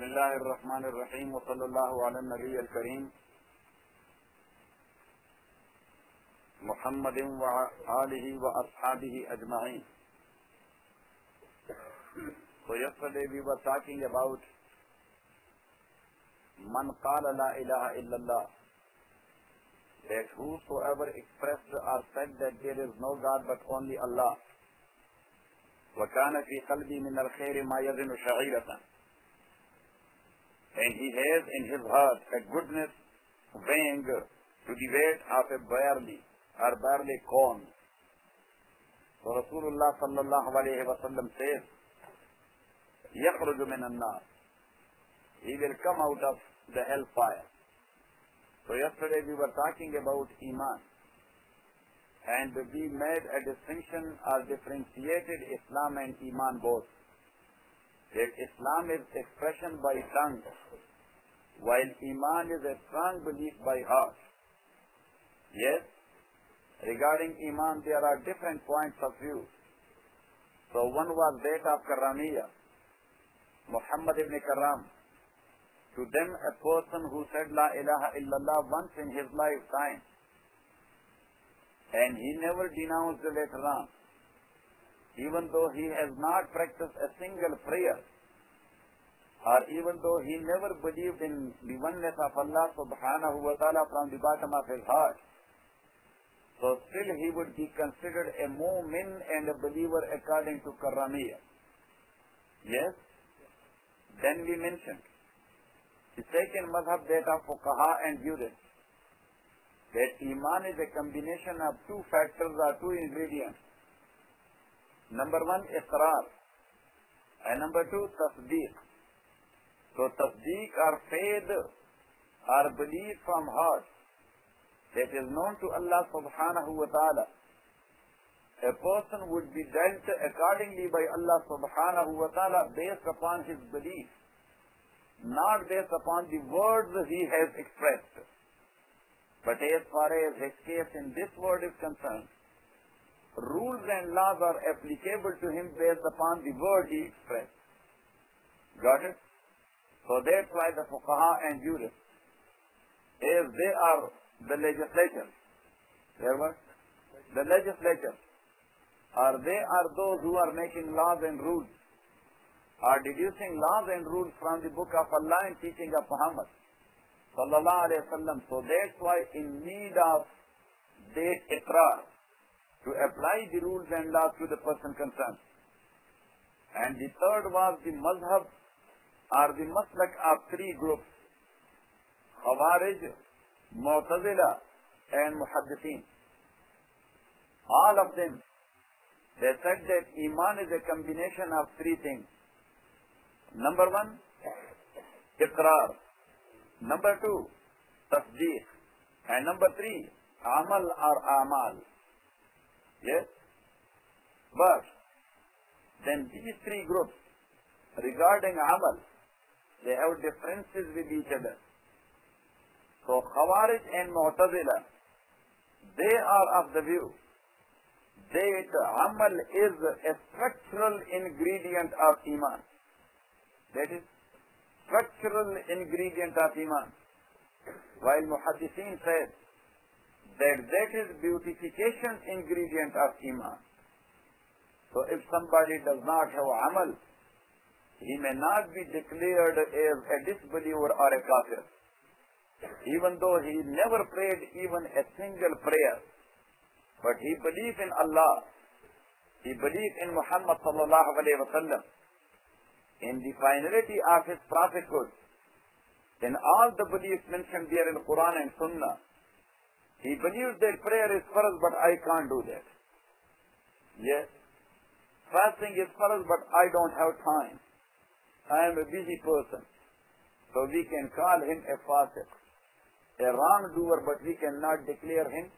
बिस्मिल्लाहिर्रहमानिर्रहीम व सल्लल्लाहु अला नबील करीम मुहम्मदिन व आलिहि व अस्हाबिहि ajwain. So yesterday we were talking about man qala la ilaha illallah, that whosoever expressed or said that there is no God but only Allah, wa kana fi qalbi min al-khair ma yazinu sha'iratan, and he has in his heart a goodness weighing to the weight of a barley corn. So Rasulullah sallallahu alayhi wa sallam says, yakhruju min an-nar, he will come out of the hellfire. So yesterday we were talking about Iman, and we made a distinction or differentiated Islam and Iman both. That Islam is expression by tongue, while Iman is a strong belief by heart. Yes, regarding Iman there are different points of view. So one was that of Karramiyya, Muhammad ibn Karram. To them a person who said La ilaha illallah once in his lifetime, and he never denounced it later on, even though he has not practiced a single prayer, or even though he never believed in the oneness of Allah subhanahu wa ta'ala from the bottom of his heart, so still he would be considered a mu'min and a believer according to Karramiyya. Yes? Then we mentioned the second madhab, that of fuqaha and jurists, that Iman is a combination of two factors or two ingredients. Number one, iqrar, and number two, tasdeeq. So tasdeeq or faith or belief from heart that is known to Allah subhanahu wa ta'ala. A person would be dealt accordingly by Allah subhanahu wa ta'ala based upon his belief, not based upon the words he has expressed. But as far as his case in this world is concerned, rules and laws are applicable to him based upon the word he expressed. Got it? So that's why the fuqaha and jurists, as they are the legislators, the legislators, or they are those who are making laws and rules, are deducing laws and rules from the book of Allah and teaching of Muhammad sallallahu alayhi wa sallam. So that's why in need of that iqrar, to apply the rules and laws to the person concerned. And the third was the mazhab or the maslak of three groups: Khawarij, Mu'tazila and Muhaddithin. All of them, they said that Iman is a combination of three things. Number one, iqrar. Number two, tasdeeq. And number three, amal or amal. Yes? But then these three groups, regarding amal, they have differences with each other. So Khawarij and Mu'tazila, they are of the view that amal is a structural ingredient of Iman. That is, structural ingredient of Iman. While Muhaddithin said that is beautification ingredient of Iman. So if somebody does not have amal, he may not be declared as a disbeliever or a kafir, even though he never prayed even a single prayer. But he believed in Allah, he believed in Muhammad sallallahu alayhi wa sallam, in the finality of his prophethood, in all the beliefs mentioned there in Quran and Sunnah. He believes that prayer is farz, but I can't do that. Yes. Fasting is farz, but I don't have time. I am a busy person. So we can call him a fasiq, a wrongdoer, but we cannot declare him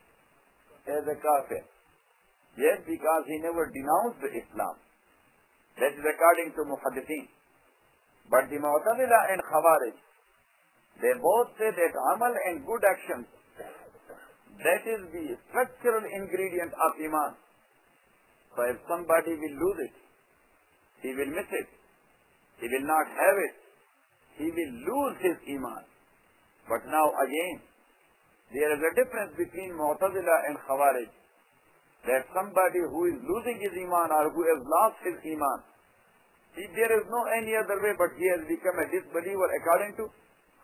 as a kafir. Yes, because he never denounced Islam. That is according to Muhaddithin. But the Mu'tazila and Khawarij, they both say that amal and good actions, that is the structural ingredient of Iman. So if somebody will lose it, he will miss it, he will not have it, he will lose his iman. But now again, there is a difference between Mu'tazila and Khawarij. That somebody who is losing his iman or who has lost his iman, there is no any other way but he has become a disbeliever according to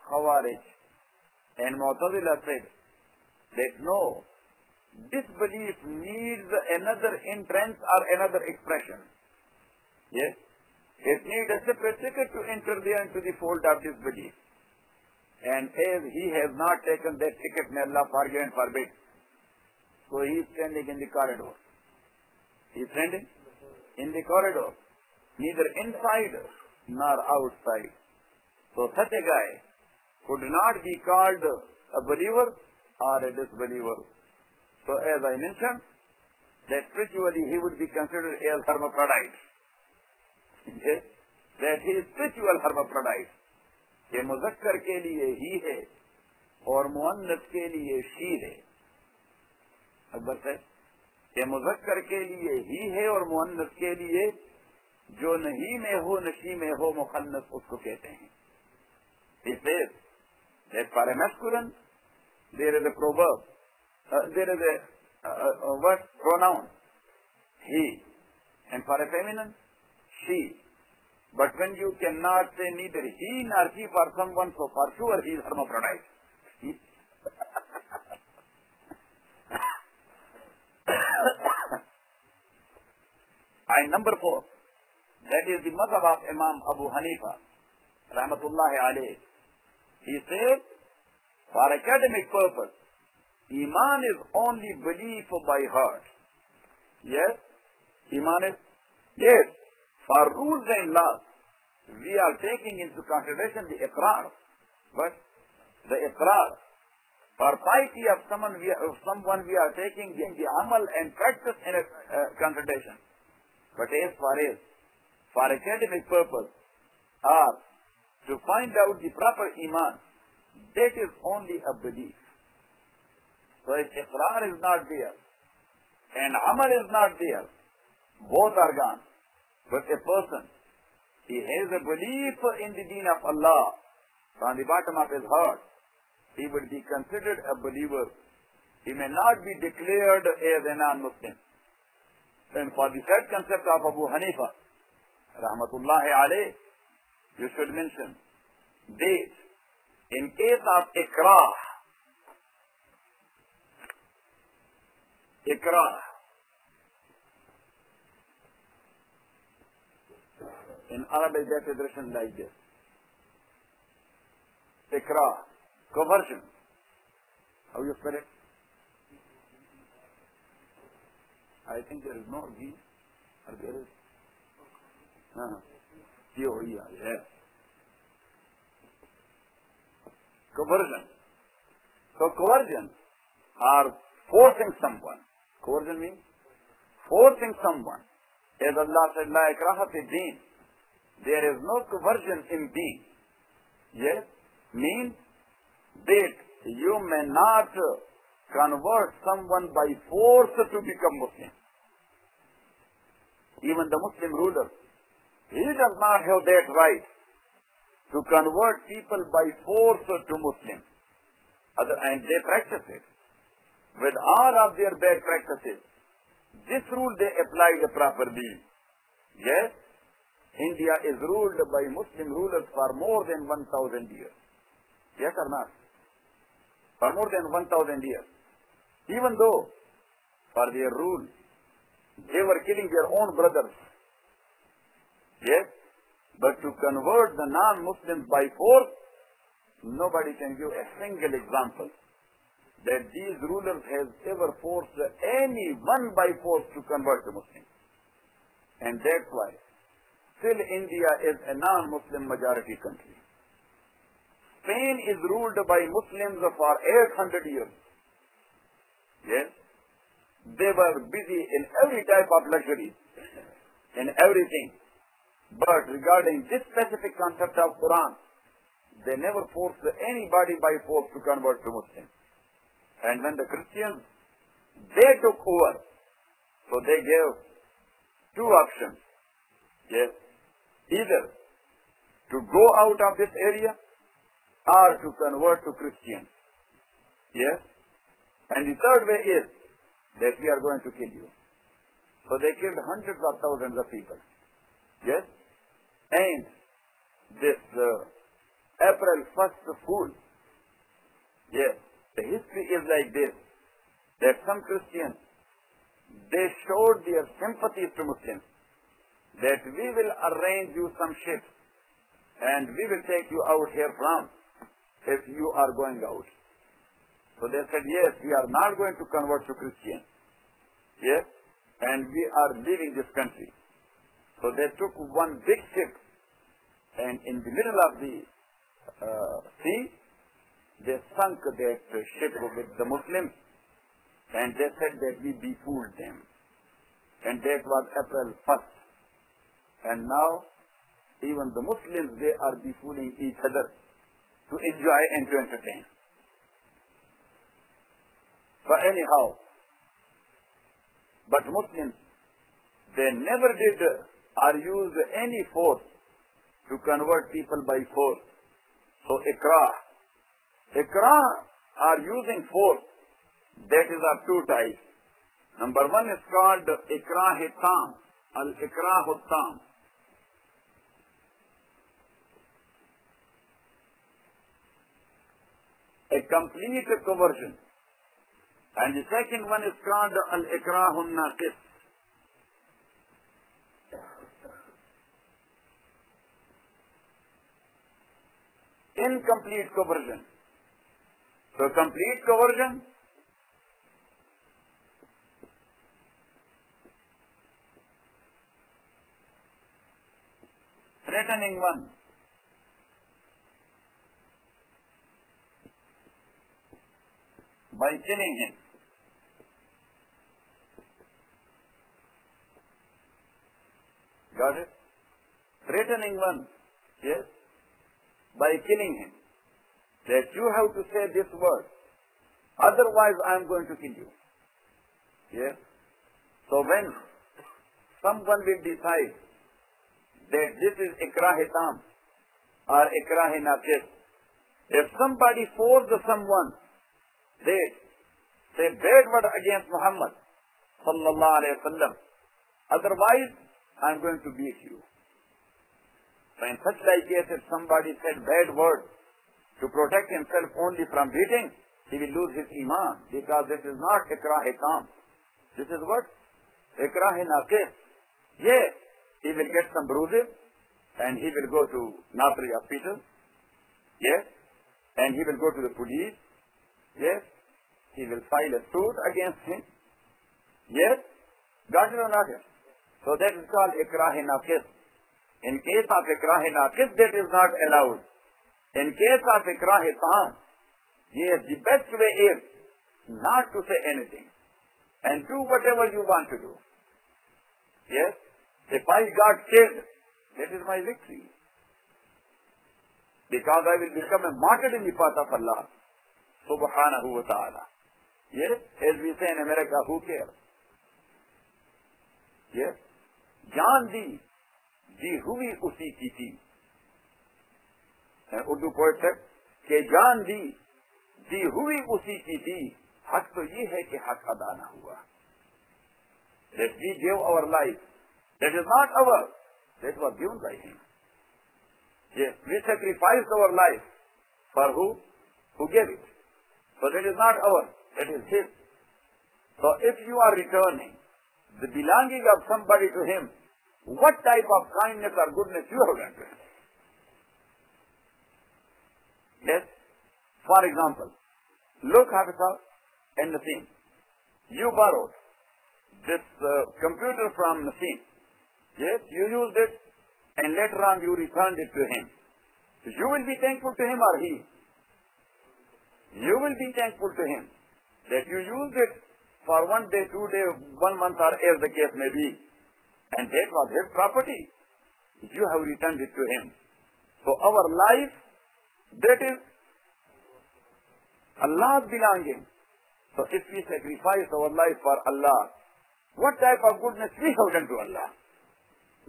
Khawarij. And Mu'tazila said that no, disbelief needs another entrance or another expression. Yes, it needs a separate ticket to enter there into the fold of disbelief. And as he has not taken that ticket, may Allah forgive and forbid. So he is standing in the corridor. He is standing in the corridor, neither inside nor outside. So such a guy could not be called a believer or a disbeliever. So as I mentioned, that spiritually he would be considered as hermaphrodite. Yes, that he is spiritual hermaphrodite. ये मुज़क्कर के लिए ही है और मुअन्नस के लिए she है। अकबर है ये मुज़क्कर के लिए ही है और मुअन्नस के लिए जो नहीं में हो नशी में हो मुखन्नस उसको कहते हैं। He says that for a masculine there is a proverb, there is a word pronoun he, and for a feminine she. But when you cannot say neither he nor she for someone, so for sure he is hermaphrodite. And number 4, that is the madhab of Imam Abu Hanifa, rahmatullahi alayhi. He said, for academic purpose, Iman is only belief by heart. Yes, Iman is, yes. For rules and laws, we are taking into consideration the iqrar. But the iqrar, for piety of someone we are taking the amal and practice in consideration. But as far as for academic purpose or to find out the proper iman, that is only a belief. So if iqrar is not there and amal is not there, both are gone. But a person, he has a belief in the deen of Allah from the bottom of his heart, he would be considered a believer. He may not be declared as a non-Muslim. And for the third concept of Abu Hanifa, rahmatullahi alayh, you should mention that in case of ikrah, in Arabic that is written like this. Ikrah, conversion. How you spell it? I think there is no G, or there is? Yes. Conversion. So coercion or forcing someone. Coercion means forcing someone. As Allah said, La ikraha fi deen. There is no coercion in deen. Yes, means that you may not convert someone by force to become Muslim. Even the Muslim ruler, he does not have that right to convert people by force to Muslim. And they practice it. With all of their bad practices, this rule they applied properly. Yes, India is ruled by Muslim rulers for more than 1,000 years. Yes or not? For more than 1,000 years. Even though for their rule, they were killing their own brothers. Yes, but to convert the non-Muslims by force, nobody can give a single example that these rulers have ever forced anyone by force to convert to Muslim. And that's why still India is a non-Muslim majority country. Spain is ruled by Muslims for 800 years. Yes, they were busy in every type of luxury, in everything. But regarding this specific concept of Quran, they never forced anybody by force to convert to Muslim. And when the Christians, they took over, so they gave two options. Yes, either to go out of this area or to convert to Christian. Yes? And the third way is that we are going to kill you. So they killed hundreds of thousands of people. Yes? And this April 1st fool, yes, the history is like this, that some Christians, they showed their sympathies to Muslims, that we will arrange you some ships and we will take you out here from if you are going out. So they said, yes, we are not going to convert to Christian. Yes, and we are leaving this country. So they took one big ship, and in the middle of the sea, they sunk that ship with the Muslims, and they said that we befooled them. And that was April 1st. And now, even the Muslims, they are befooling each other to enjoy and to entertain. But anyhow, but Muslims, they never did or used any force to convert people by force. So ikrah are using force. That is of two types. Number one is called ikrah-i-tam, al-ikrah-u-tam. A complete conversion. And the second one is called al-ikrah-un-naqis. Incomplete conversion. So complete conversion, threatening one, by killing him. Got it? Threatening one, yes, by killing him. That you have to say this word, otherwise I am going to kill you. Yes? So when someone will decide that this is ikrah-i-tam or ikrah-i-naqis, if somebody forces someone, they say bad word against Muhammad sallallahu alayhi wa sallam, otherwise I am going to beat you. So in such like case, if somebody said bad word to protect himself only from beating, he will lose his iman, because this is not ikrah-i-tam. This is what? Ikrah-i-naqis. Yes, he will get some bruises and he will go to Natri hospital. Yes, and he will go to the police. Yes, he will file a suit against him. Yes, got it or not? So that is called ikrah-i-naqis. In case of ikrah-i-naqis, that is not allowed. In case of ikrah-i-tam, yes, the best way is not to say anything and do whatever you want to do. Yes, if I got killed, that is my victory, because I will become a martyr in the path of Allah subhanahu wa ta'ala. Yes, as we say in America, who cares? Yes, jaan di huwi usi ki thi. Urdu poet said कि जान दी हुई उसी की थी, हक तो ये है कि हक अदा न हुआ. That we gave our life, that is not ours, that was given by him. Yes, we sacrificed our life for who? Who gave it. So that is not ours, that is his. So if you are returning the belonging of somebody to him, what type of kindness or goodness you have done to him? Yes. For example, look Hafizah and Naseem. You borrowed this computer from Naseem. Yes, you used it and later on you returned it to him. You will be thankful to him or he? You will be thankful to him that you used it for 1 day, 2 days, 1 month, or as the case may be. And that was his property. You have returned it to him. So our life, that is Allah's belonging. So if we sacrifice our life for Allah, what type of goodness we have done to Allah?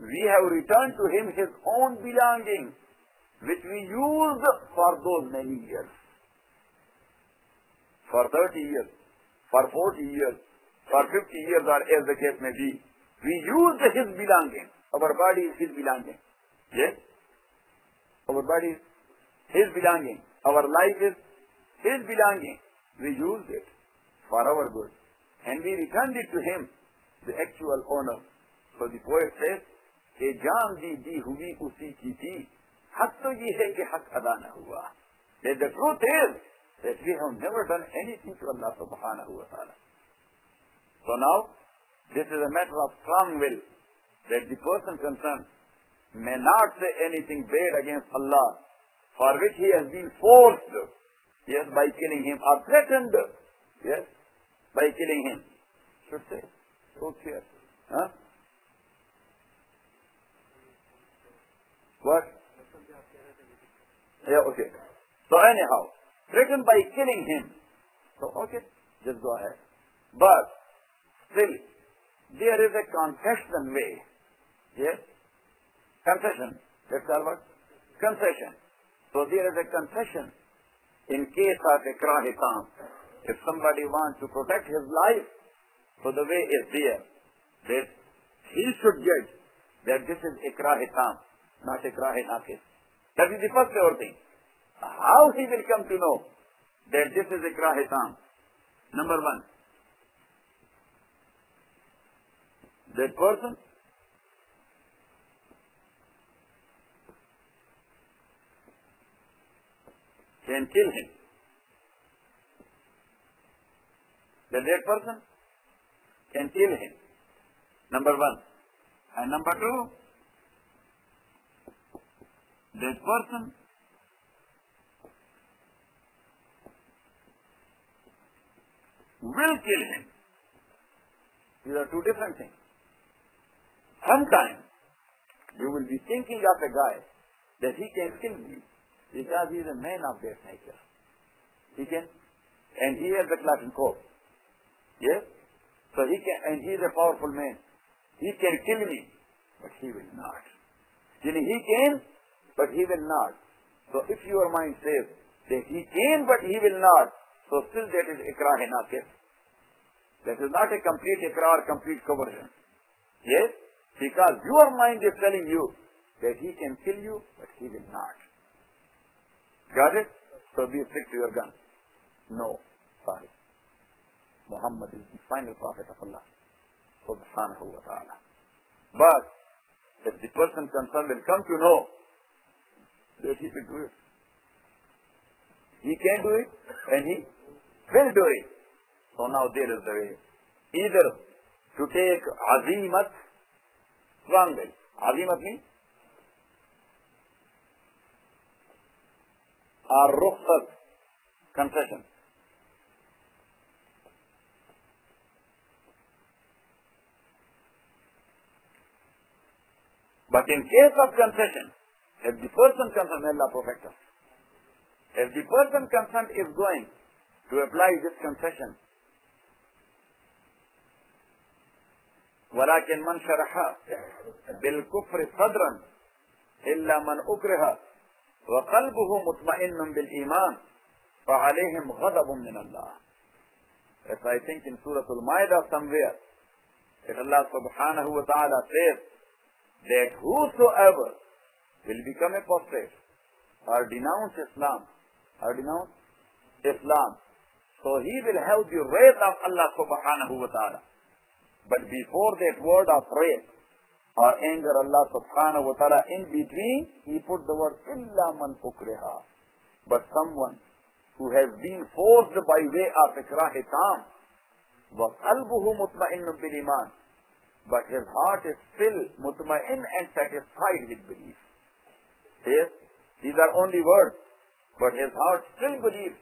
We have returned to him his own belonging. which we used for those many years, for 30 years, for 40 years, for 50 years, or as the case may be. We used his belonging. Our body is his belonging. Yes? Our body is his belonging. Our life is his belonging. We used it for our good. And we returned it to him, the actual owner. So the poet says, "Ke jaan di hui usi ki thi, haq to ye hai ki haq ada na hua." That the truth is that we have never done anything to Allah subhanahu wa ta'ala. So now, this is a matter of strong will, that the person concerned may not say anything bad against Allah, for which he has been forced, yes, by killing him, or threatened, yes, by killing him. Should say, so clear. Huh? What? Yeah, okay. So anyhow, threatened by killing him. So okay, just go ahead. But still, there is a confession way. Yes? Confession. That's all what? Confession. So there is a confession in case of ikrah tam. If somebody wants to protect his life, so the way is there that he should judge that this is ikrah tam, not ikrah naqis. That is the first thing. How he will come to know that this is ikrah tam? Number one, that person can kill him. That person can kill him. Number one. And number two, that person will kill him. These are two different things. Sometimes you will be thinking of a guy that he can kill me because he is a man of that nature. He can, and he has the Kalashnikov. Yes? So he can, and he is a powerful man. He can kill me, but he will not. He can, but he will not. So if your mind says that he can, but he will not, so still that is ikrah naqis. That is not a complete ikrah or complete conversion. Yes? Because your mind is telling you that he can kill you, but he will not. Got it? So be stick to your gun. No. Sorry. Muhammad is the final prophet of Allah subhanahu wa ta'ala. But if the person concerned will come to know that he will do it, he can do it and he will do it. So now there is the way. Either to take azimat, strong will. Azimat means or rukhsat, concession. But in case of concession, if the person concerned, may Allah protect us. If the person concerned is going to apply this concession, ولكن من شرح بالكفر صدرا إلا من أكره وقلبه مطمئن بالإيمان فعليهم غضب من الله. As I think in Surah Al-Ma'idah somewhere, that Allah subhanahu wa ta'ala says that whosoever will become apostate or denounce Islam, so he will have the wrath of Allah subhanahu wa ta'ala. But before that word of wrath or anger, Allah subhanahu wa ta'ala, in between, he put the word illa man ukriha. But someone who has been forced by way of ikrah tam, wa qalbuhu mutma'innun bil iman, but his heart is still mutma'in and satisfied with belief. Yes, these are only words, but his heart still believes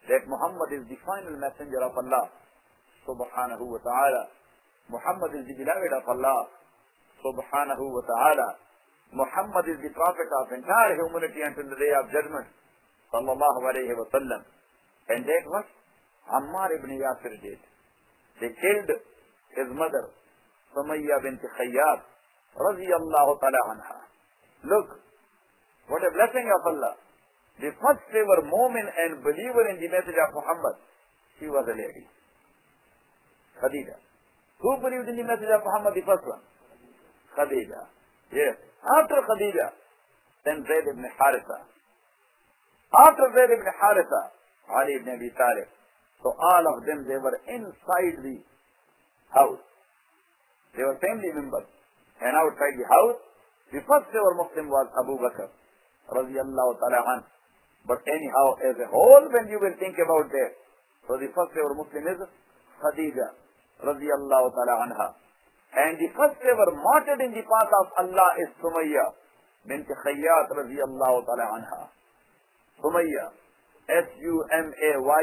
that Muhammad is the final messenger of Allah subhanahu wa ta'ala. Muhammad is the beloved of Allah subhanahu wa ta'ala. Muhammad is the prophet of entire humanity until the day of judgment, sallallahu alayhi wa sallam. And that was Ammar ibn Yasir did. They killed his mother, Sumayya bint Khayyab, radiyallahu ta'ala anha. Look, What a blessing of Allah. The first ever mu'min and believer in the message of Muhammad, she was a lady. Khadija. Who believed in the message of Muhammad, the first one? Khadija. Yes. After Khadija, then Zayd ibn Haritha. After Zayd ibn Haritha, Ali ibn Abi Talib. So all of them, they were inside the house. They were family members. And outside the house, the first ever Muslim was Abu Bakr, radiyallahu ta'ala anhu. But anyhow, as a whole, when you will think about that, so the first ever Muslim is Khadija, radiyallahu ta'ala anha. And the first ever martyred in the path of Allah is Sumayya bint Khayyat, radiyallahu ta'ala anha. Sumayya, Sumayyaah,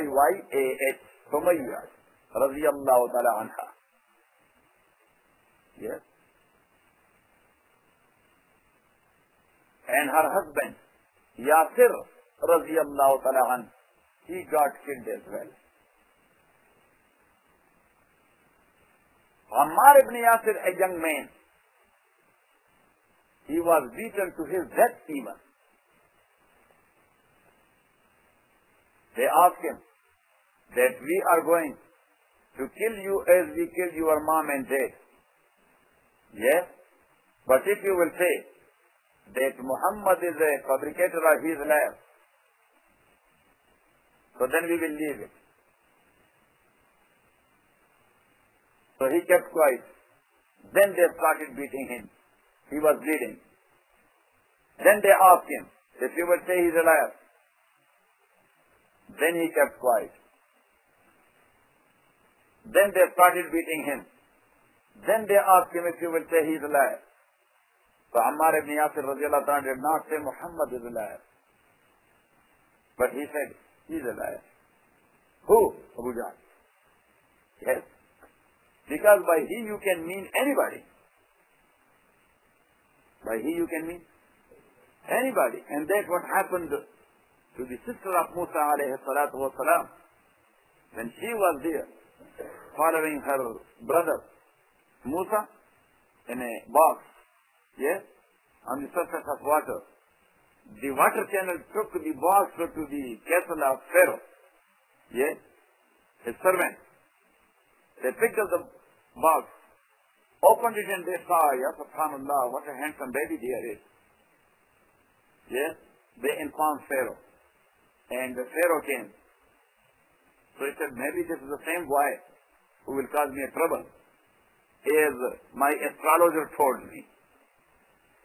Sumayya, radiyallahu ta'ala anha. Yes. And her husband, Yasir, radiyallahu ta'ala anhu, he got killed as well. Ammar ibn Yasir, a young man, he was beaten to his death even. They asked him that we are going to kill you as we killed your mom and dad. Yes, but if you will say that Muhammad is a fabricator of his life, so then we will leave it. So he kept quiet. Then they started beating him. He was bleeding. Then they asked him if you will say he is a liar. Then he kept quiet. Then they started beating him. Then they asked him if you will say he is a liar. So Ammar ibn Yasir radiallahu ta'ala did not say Muhammad is a liar. But he said, he is a liar. Who? Abu Jahl. Yes. Because by he you can mean anybody. By he you can mean anybody. And that's what happened to the sister of Musa alayhi salatu wa salam. When she was there, following her brother Musa in a box, yes, on the surface of water. The water channel took the box to the castle of Pharaoh. Yes, his servant. They picked up the box, opened it and they saw, ya subhanallah, what a handsome baby there is. Yes, they informed Pharaoh. And the Pharaoh came. So he said, maybe this is the same boy who will cause me a trouble, as my astrologer told me.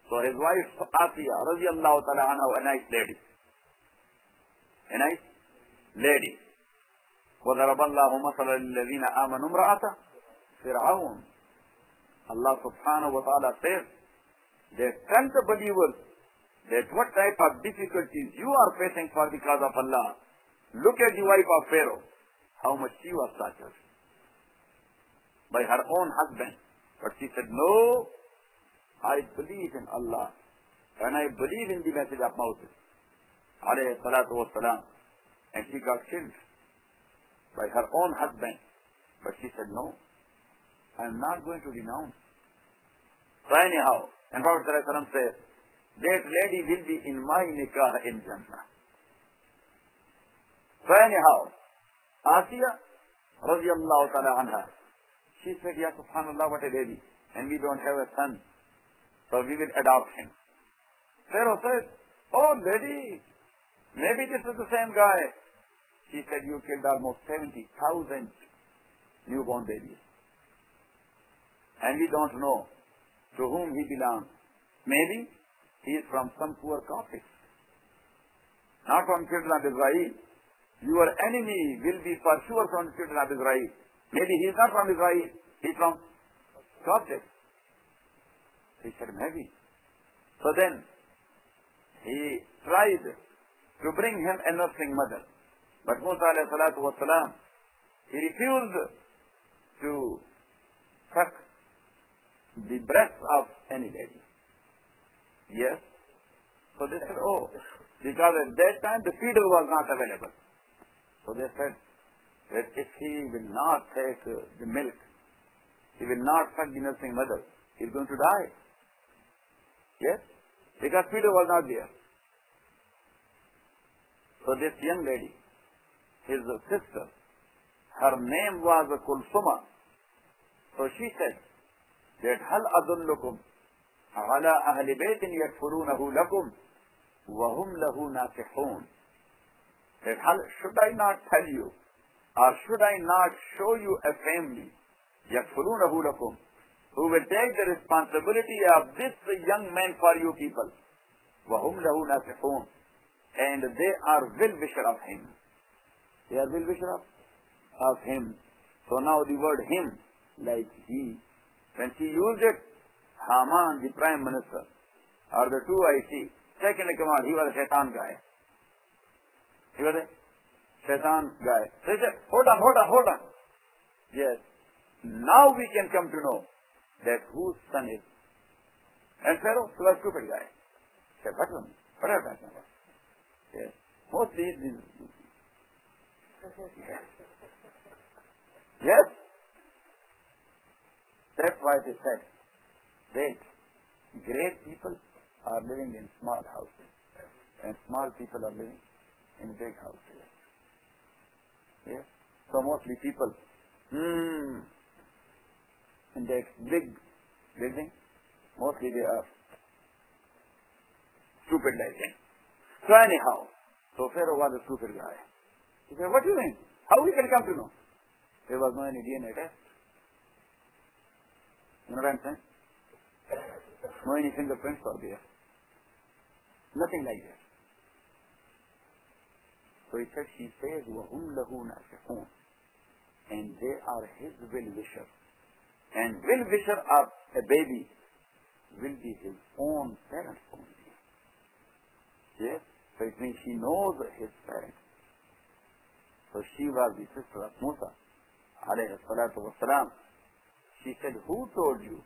So his wife, Asiya, radiallahu ta'ala anha, a nice lady. A nice lady. وَضَرَبَ اللَّهُ مَثَلًا لِلَّذِينَ آمَنُوا امْرَأَتَ فِرْعَوْنَ. Allah subhanahu wa ta'ala says that tell the believers that what type of difficulties you are facing for the cause of Allah. Look at the wife of Pharaoh, how much she was tortured by her own husband. But she said, no, I believe in Allah and I believe in the message of Moses alayhi salatu wa salam. And she got killed by her own husband. But she said, no, I am not going to renounce. So anyhow, and Prophet sallallahu alaihi wasallam says, that lady will be in my nikah in Jannah. So anyhow, Asiya radiallahu ta'ala anha, she said, ya subhanallah, what a lady, and we don't have a son, so we will adopt him. Pharaoh said, oh lady, maybe this is the same guy. She said, you killed almost 70,000 newborn babies. And we don't know to whom he belongs. Maybe he is from some poor Coptics, not from children of Israel. Your enemy will be for sure from the children of Israel. Maybe he is not from Israel, he is from Coptics. He said, maybe. So then, he tried to bring him a nursing mother. But Musa alayhi salatu wa salam, he refused to suck the breast of any lady. Yes. So they said, oh, because at that time the feeder was not available. So they said that if he will not take the milk, he will not suck the nursing mother, he is going to die. Yes? Because feeder was not there. So this young lady, his sister, her name was Kulsuma. So she said that هل أدلكم على أهل بيت يكفرونه لكم وهم له ناصحون. That should I not tell you, or should I not show you a family يكفرونه لكم, who will take the responsibility of this young man for you people. وهم له ناصحون, and they are well-wisher of him. They are well-wisher of him. So now the word him, like he, when she used it, Haman, the prime minister, or the two I see, second in command, he was a shaitan guy. He was a shaitan guy. So he said, hold on. Yes. Now we can come to know that whose son is. And Pharaoh was a stupid guy. He said, what are you talking about? Yes. Mostly these. Yes. That's why they said that great people are living in small houses and small people are living in big houses. Yes. So mostly people in that big building, mostly they are stupid like him. So anyhow, so Pharaoh was a stupid guy. He said, what do you mean? How we can come to know? There was no any DNA test. You know what I'm saying? No any fingerprints are there. Nothing like that. So he said, she says, وَهُمْ لَهُ نَاصِحُونَ, and they are his well-wisher. And well-wisher of a baby will be his own parents only. Yes? So it means she knows his parents. So she was the sister of Musa, alayhi salatu wasalam. She said, who told you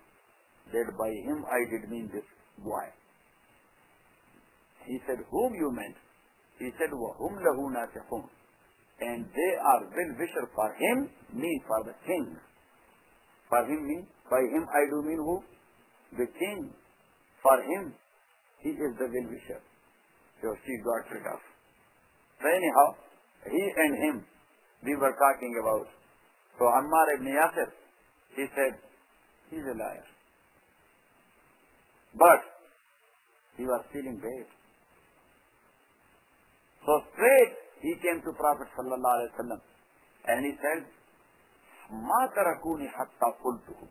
that by him I did mean this boy? He said, whom you meant? He said, وَهُمْ لَهُ نَاصِحُونَ, and they are well-wisher for him, mean for the king. For him mean, by him I do mean who? The king. For him, he is the well-wisher. So she got rid of. So anyhow, he and him, we were talking about. So Ammar ibn Yasir, he said, he's a liar. But he was feeling bad. So straight he came to Prophet sallallahu alaihi wasallam and he said, "Ma tarakuni hatta qultuhu."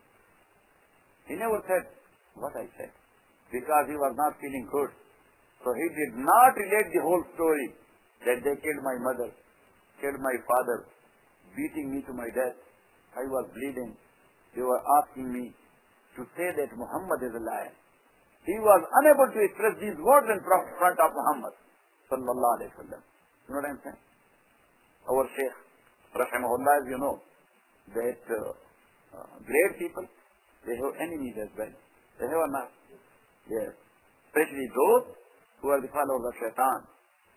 He never said what I said because he was not feeling good. So he did not relate the whole story that they killed my mother, killed my father, beating me to my death. I was bleeding. They were asking me to say that Muhammad is a liar. He was unable to express these words in front of Muhammad sallallahu alaihi wasallam. You know what I'm saying? Our Shaykh, rahimahullah, as you know, that great people, they have enemies as well. They have or not? Yes. Especially those who are the followers of Shaitan.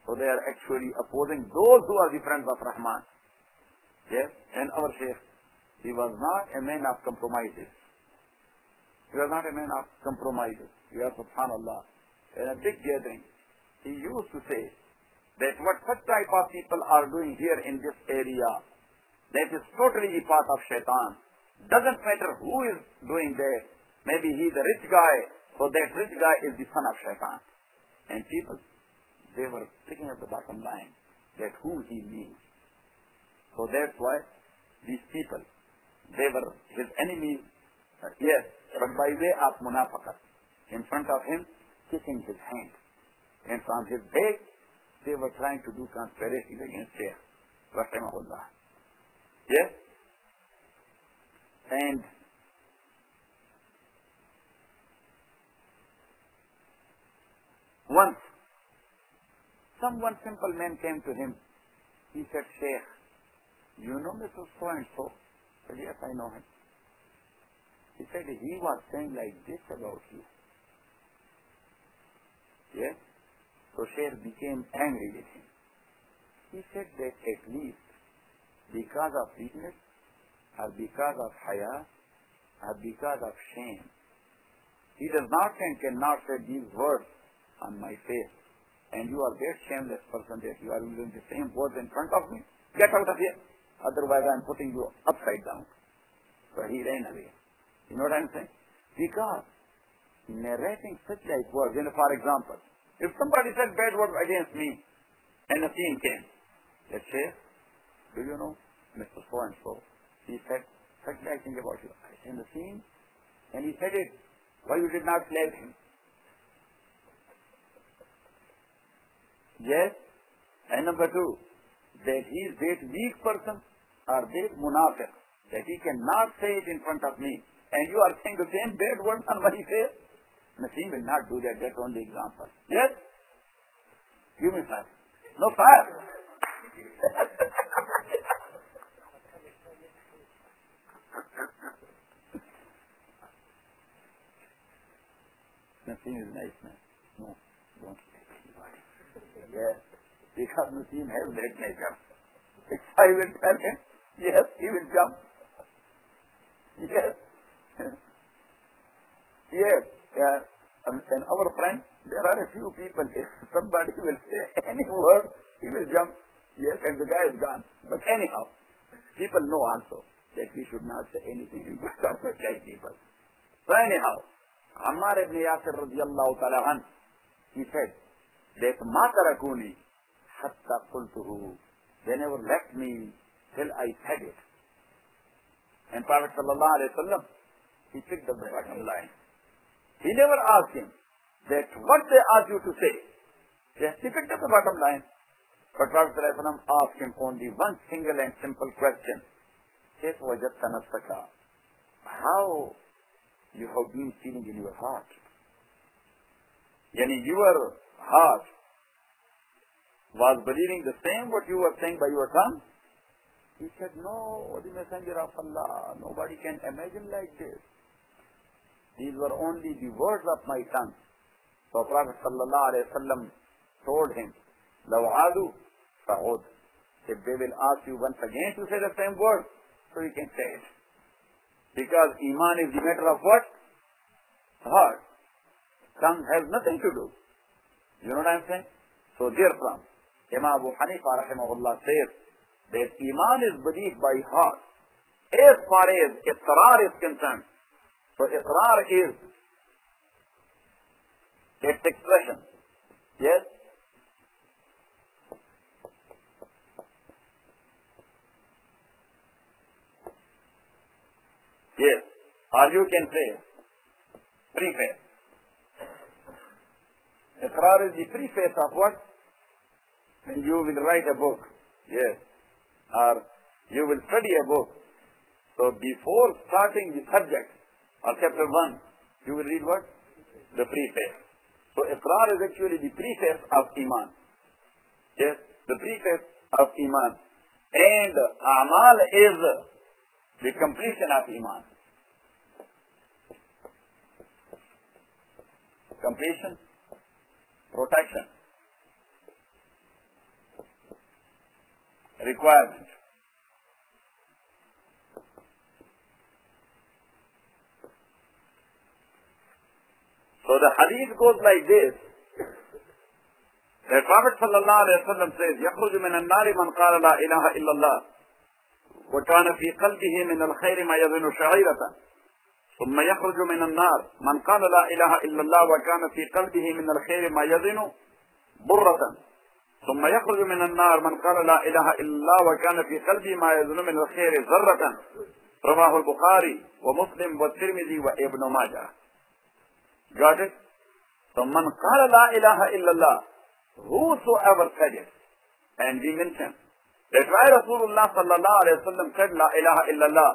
So they are actually opposing those who are the friends of Rahman. Yes. And our Shaykh, he was not a man of compromises. He was not a man of compromises. Yes, subhanallah. In a big gathering, he used to say that what such type of people are doing here in this area, that is totally the path of Shaitan. Doesn't matter who is doing that. Maybe he is a rich guy, so that rich guy is the son of Shaitan. And people, they were picking up the bottom line, that who he means. So that's why these people, they were his enemies, yes, but by way of munafaqat. In front of him, kissing his hand. And from his back, they were trying to do conspiracies against Shaykh, rahimahullah. Yes? And once, one simple man came to him. He said, Shaykh, you know Mr. So-and-so? He said, yes, I know him. He said, he was saying like this about you. Yes? So Shaykh became angry with him. He said that at least because of weakness, or because of haya, or because of shame, he does not and cannot say these words on my face. and you are that shameless person that you are using the same words in front of me. Get out of here. Otherwise I am putting you upside down. So he ran away. You know what I am saying? Because narrating such like words, for example, if somebody said bad words against me and a scene came, let's say, do you know Mr. So-and-so, he said such like thing about you. I said the scene, and he said it. Why you did not slap him? Yes. And number two, that he is that weak person or that munafiq, that he cannot say it in front of me. And you are saying the same bad word on my face? Naseem will not do that. That's only example. Yes? Give me fire. No fire. Naseem is nice man. No, don't like anybody. Yes. Because Naseem has that nature. If I will tell him, yes, he will jump. Yes. Yes. And our friend, there are a few people, if somebody will say any word, he will jump. Yes, and the guy is gone. But anyhow, people know also that we should not say anything in front of such people. So anyhow, Ammar ibn Yasir radiyallahu ta'ala an, he said that ma tarakuni hatta qultuhu, they never left me till I said it. And Prophet sallallahu alayhi wa sallam, he picked up the bottom line. He never asked him that what they asked you to say. Yes, he picked up the bottom line. But Prophet sallallahu alayhi wa sallam asked him only one single and simple question. Kayf wajadta nafsaka? How you have been feeling in your heart? Yani your heart was believing the same what you were saying by your tongue? He said, no, the messenger of Allah, nobody can imagine like this. These were only the words of my tongue. So Prophet sallallahu alayhi wa sallam told him, لَوْ عَادُوا فَعُودْ. If they will ask you once again to say the same word, so you can say it. Because Iman is the matter of what? Heart. Tongue has nothing to do. You know what I am saying? So therefrom, Imam Abu Hanifa rahimahullah says that Iman is believed by heart as far as Iqrar is concerned. So Iqrar is its expression. Yes? Yes. Or you can say preface. Iqrar is the preface of what? When you will write a book. Yes. Or you will study a book. So before starting the subject or chapter 1, you will read what? The preface. So Iqrar is actually the preface of Iman. Yes. The preface of Iman. And Amal is the completion of Iman. Completion, protection, requirement. So the hadith goes like this. The Prophet sallallahu alaihi wasallam says, يخرج من النار من قال لا إله إلا الله وكان في قلبه من الخير ما يظن شعيرة ثم يخرج من النار من قال لا إله إلا الله وكان في قلبه من الخير ما يظن برة ثم يخرج من النار من قال لا إله إلا الله وكان في قلبه ما يظن من الخير ذرة رواه البخاري ومسلم والترمذي وابن ماجه. Got it? So من قال لا إله إلا الله, whosoever said it, and we mentioned that why Rasulullah sallallahu alayhi wa sallam said la ilaha illallah,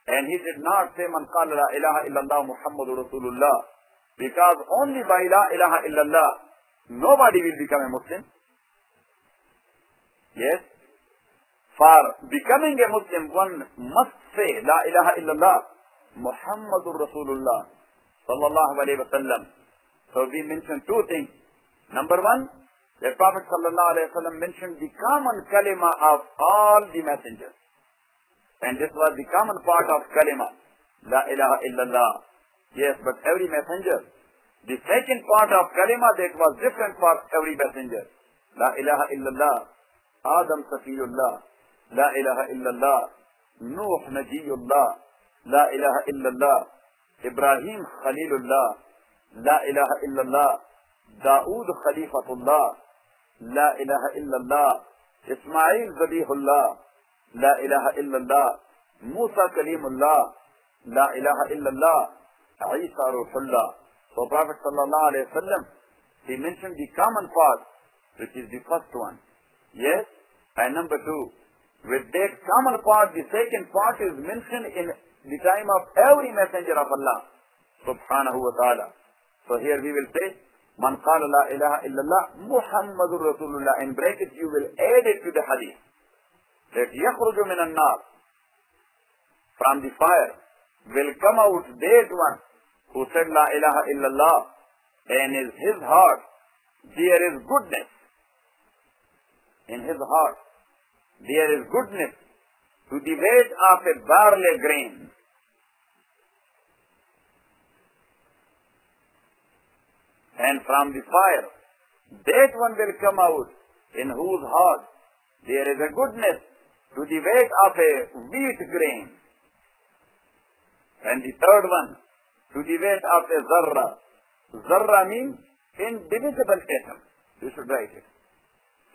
and he did not say man qala la ilaha illallah Muhammadur Rasulullah, because only by la ilaha illallah nobody will become a Muslim. Yes? For becoming a Muslim, one must say la ilaha illallah Muhammadur Rasulullah sallallahu alayhi wa sallam. So we mentioned two things. Number one, the Prophet sallallahu alayhi wa sallam mentioned the common kalima of all the messengers. And this was the common part of kalima, la ilaha illallah. Yes, but every messenger The second part of kalima that was different for every messenger. La ilaha illallah, Adam Safiyullah. La ilaha illallah, Nuh Najiyullah. La ilaha illallah, Ibrahim Khalilullah. La ilaha illallah, Dawood Khalifatullah. La ilaha illallah, Ismail Zabihullah. La ilaha illallah, Musa Kalimullah. La ilaha illallah, Isa Ruhullah. So Prophet sallallahu alayhi wa sallam, he mentioned the common part, which is the first one. Yes, and number two, with that common part, the second part is mentioned in the time of every messenger of Allah subhanahu wa ta'ala. So here we will say, Man qala la ilaha illallah Muhammadur Rasulullah. In brackets you will add it to the hadith. That yakhruju min an-nar, from the fire will come out that one who said la ilaha illallah, and in his heart there is goodness. In his heart there is goodness to the weight of a barley grain. And from the fire that one will come out in whose heart there is a goodness to the weight of a wheat grain. And the third one, to the weight of a zarra. Zarra means indivisible atom. You should write it.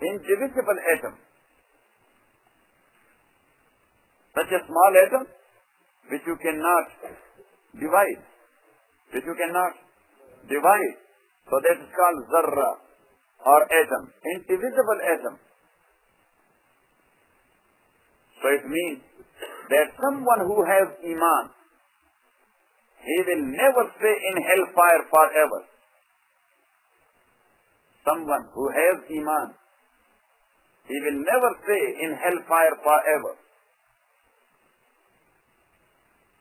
Indivisible atom. Such a small atom which you cannot divide. Which you cannot divide. So that is called zarra or atom. Indivisible atom. So it means that someone who has iman, he will never stay in hellfire forever. Someone who has iman, he will never stay in hellfire forever.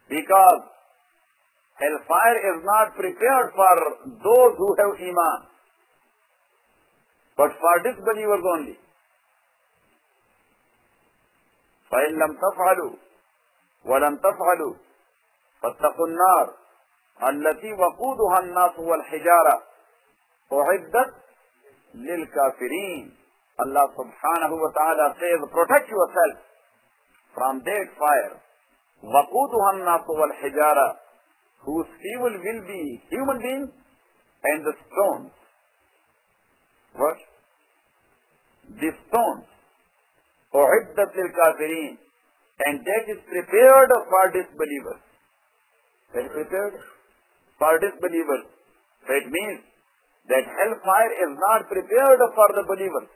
Because hellfire is not prepared for those who have iman, but for disbelievers only. فَإِن لَمْ تَفْعَلُوا وَلَمْ تَفْعَلُوا فَاتَّقُوا النَّارَ الَّتِي وَقُودُهَا النَّاسُ وَالْحِجَارَةُ أُعِدَّتْ لِلْكَافِرِينَ. Allah subhanahu wa ta'ala says, protect yourself from that fire. وَقُودُهَا النَّاسُ وَالْحِجَارَةُ, whose fuel will be human beings and the stones. What? The stones. أُعِدَّتْ لِلْكَافِرِينَ, and that is prepared for disbelievers. That is prepared for disbelievers. So it means that hellfire is not prepared for the believers.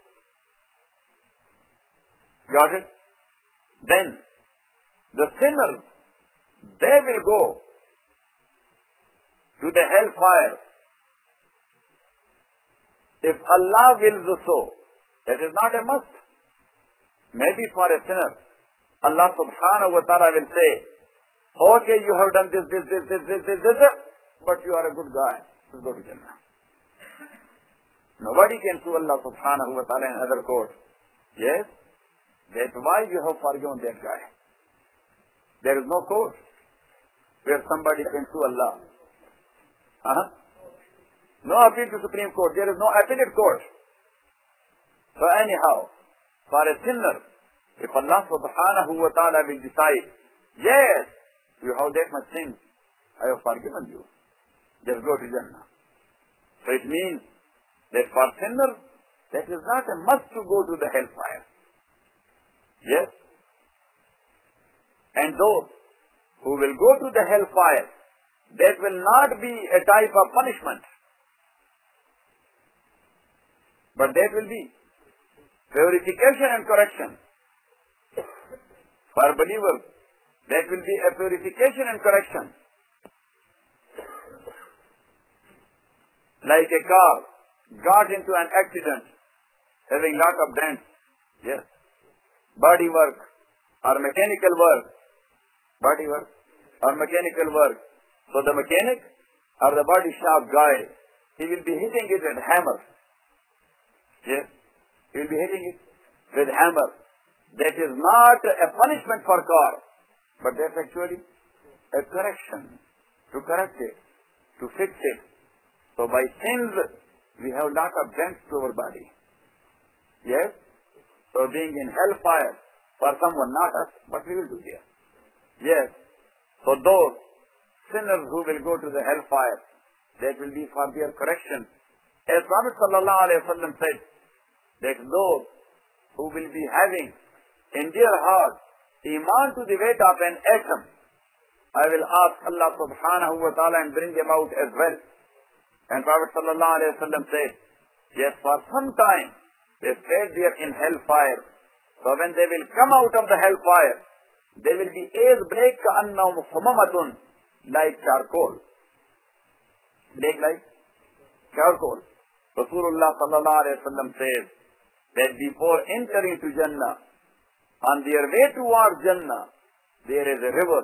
Got it? Then the sinners, they will go to the hellfire if Allah wills so. That is not a must. Maybe for a sinner, Allah subhanahu wa ta'ala will say, okay, you have done this, but you are a good guy. Let's go to Jannah. Nobody can sue Allah subhanahu wa ta'ala in other court. Yes? That's why you have forgiven that guy. There is no court where somebody can sue Allah. No appeal to Supreme Court. There is no appellate court. So anyhow, for a sinner, if Allah subhanahu wa ta'ala will decide, yes, you have that much sin, I have forgiven you, just go to Jannah. So it means that for sinners, that is not a must to go to the hellfire. Yes? And those who will go to the hellfire, that will not be a type of punishment, but that will be purification and correction. For believers, that will be a purification and correction. Like a car got into an accident, having lot of dents, yes, body work or mechanical work, body work or mechanical work. So the mechanic or the body shop guy, he will be hitting it with hammer. Yes, he will be hitting it with hammer. That is not a punishment for car, but that's actually a correction, to correct it, to fix it. So by sins, we have lot of dents to our body. Yes? So being in hellfire, for someone, not us, what we will do here? Yes. So those sinners who will go to the hellfire, that will be for their correction. As Prophet ﷺ said, that those who will be having in their heart iman to the weight of an atom, I will ask Allah subhanahu wa ta'ala and bring them out as well. And Prophet ﷺ said, yes, for some time they stayed there in hellfire. So when they will come out of the hellfire, they will be as black ka'annahum humamatun, like charcoal. Black like charcoal. Rasulullah sallallahu alayhi wa sallam says that before entering to Jannah, on their way towards Jannah, there is a river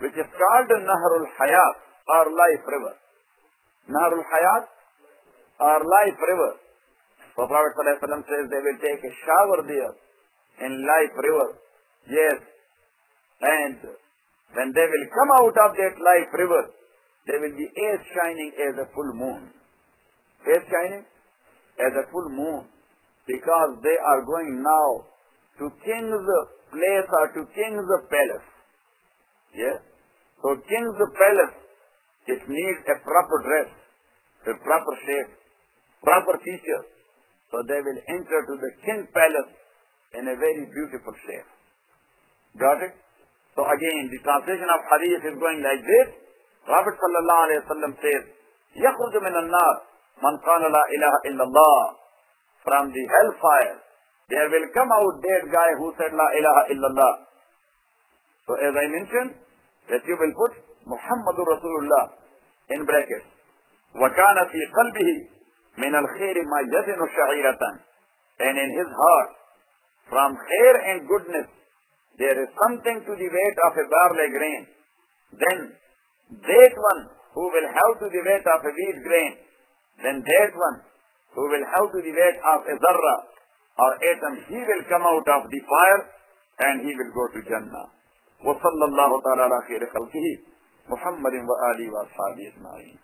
which is called Nahrul Hayat, or life river. Nahrul Hayat, or life river. So Prophet sallallahu alayhi wa sallam says they will take a shower there in life river. Yes. And when they will come out of that life river, they will be as shining as a full moon. As shining as a full moon. Because they are going now to king's place or to king's palace. Yes. So king's palace, it needs a proper dress, a proper shape, proper features. So they will enter to the king's palace in a very beautiful shape. Got it? So again, the translation of hadith is going like this. Prophet sallallahu alayhi wa sallam says, يَخْرُجُ مِنَ النَّارِ مَنْ قَالَ لَا إِلَهَ إِلَّا اللَّهِ. From the hellfire, there will come out that guy who said La ilaha illallah. So as I mentioned, that you will put Muhammadur Rasulullah in brackets. وَكَانَ فِي قَلْبِهِ مِنَ الْخَيْرِ مَا يَزِنُ شَعِيرَةً. And in his heart, from khair and goodness, there is something to the weight of a barley grain. Then that one who will have to the weight of a wheat grain, then that one who will have to the weight of a zarra or atom, he will come out of the fire and he will go to Jannah. وَصَلَّى اللَّهُ تَعَالَى عَلَى خَيْرِ خَلْقِهِ مُحَمَّدٍ وَآلِهِ وَأَصْحَابِهِ أَجْمَعِينَ.